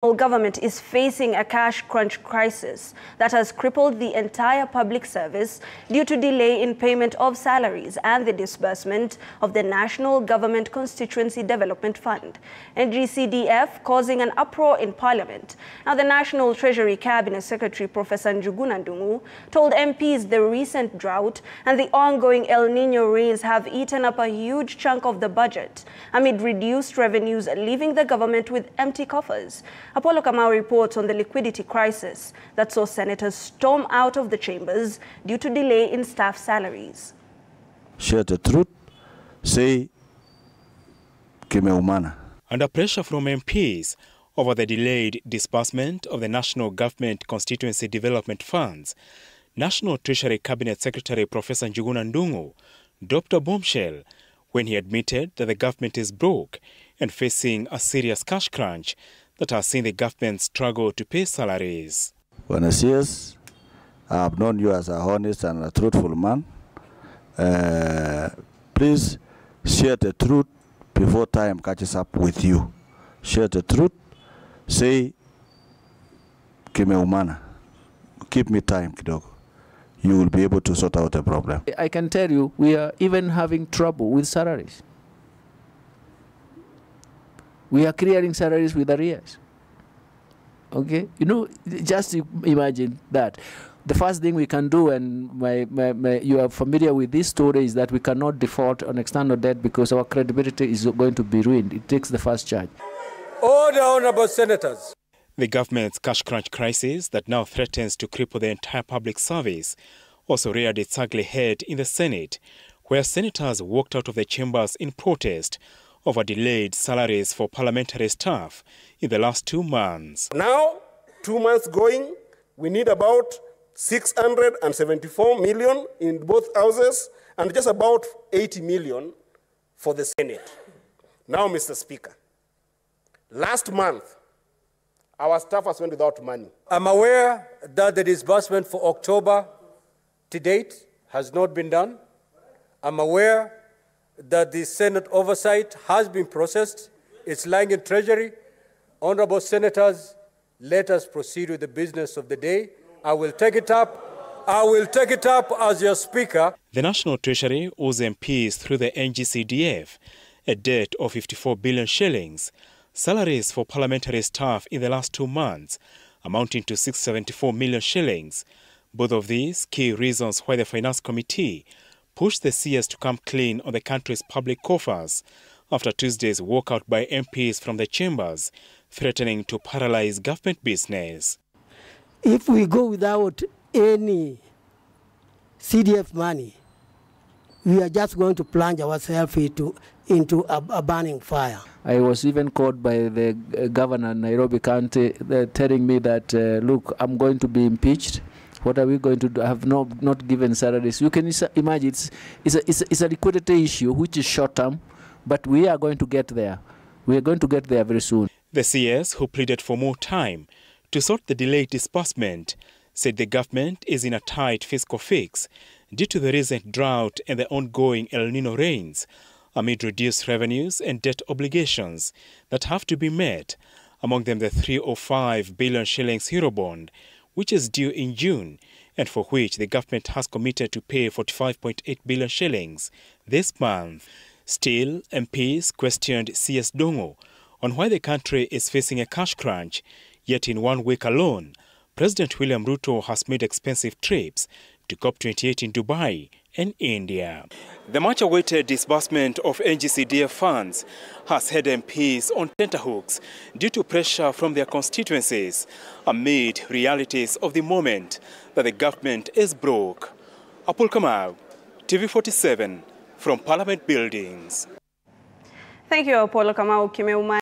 Government is facing a cash crunch crisis that has crippled the entire public service due to delay in payment of salaries and the disbursement of the National Government Constituency Development Fund, NGCDF, causing an uproar in Parliament. Now, the National Treasury Cabinet Secretary Professor Njuguna told MPs the recent drought and the ongoing El Niño rains have eaten up a huge chunk of the budget amid reduced revenues, leaving the government with empty coffers. Apollo Kamau reports on the liquidity crisis that saw senators storm out of the chambers due to delay in staff salaries. Share the truth, say kimeumana. Under pressure from MPs over the delayed disbursement of the National Government Constituency Development Funds, National Treasury Cabinet Secretary Professor Njuguna dropped a bombshell when he admitted that the government is broke and facing a serious cash crunch that has seen the government struggle to pay salaries. When I see us, I have known you as a honest and a truthful man. Please share the truth before time catches up with you. Share the truth. Say, kimeumana. Give me time, kidogo. You will be able to sort out the problem. I can tell you, we are even having trouble with salaries. We are clearing salaries with arrears. Okay? You know, just imagine that. The first thing we can do, and you are familiar with this story, is that we cannot default on external debt because our credibility is going to be ruined. It takes the first charge. Order, honorable senators. The government's cash crunch crisis that now threatens to cripple the entire public service also reared its ugly head in the Senate, where senators walked out of the chambers in protest over delayed salaries for parliamentary staff in the last 2 months. Now, 2 months going, we need about 674 million in both houses and just about 80 million for the Senate. Now, Mr. Speaker, last month, our staffers went without money. I'm aware that the disbursement for October to date has not been done. I'm aware that the Senate oversight has been processed. It's lying in Treasury. Honorable senators, let us proceed with the business of the day. I will take it up. I will take it up as your Speaker. The National Treasury owes MPs through the NGCDF a debt of 54 billion shillings, salaries for parliamentary staff in the last 2 months amounting to 674 million shillings. Both of these key reasons why the Finance Committee pushed the CS to come clean on the country's public coffers after Tuesday's walkout by MPs from the chambers, threatening to paralyze government business. If we go without any CDF money, we are just going to plunge ourselves into a burning fire. I was even called by the governor in Nairobi County telling me that, look, I'm going to be impeached. What are we going to do? I have not given salaries. You can imagine it's a liquidity issue which is short term, but we are going to get there. We are going to get there very soon. The CS, who pleaded for more time to sort the delayed disbursement, said the government is in a tight fiscal fix due to the recent drought and the ongoing El Niño rains, amid reduced revenues and debt obligations that have to be met, among them the 305 billion shillings Eurobond, which is due in June, and for which the government has committed to pay 45.8 billion shillings this month. Still, MPs questioned CS Dongo on why the country is facing a cash crunch, yet in 1 week alone, President William Ruto has made expensive trips to COP28 in Dubai and India. The much-awaited disbursement of NGCDF funds has had MPs on tenterhooks due to pressure from their constituencies amid realities of the moment that the government is broke. Apollo Kamau, TV47 from Parliament Buildings. Thank you, Apollo Kamau.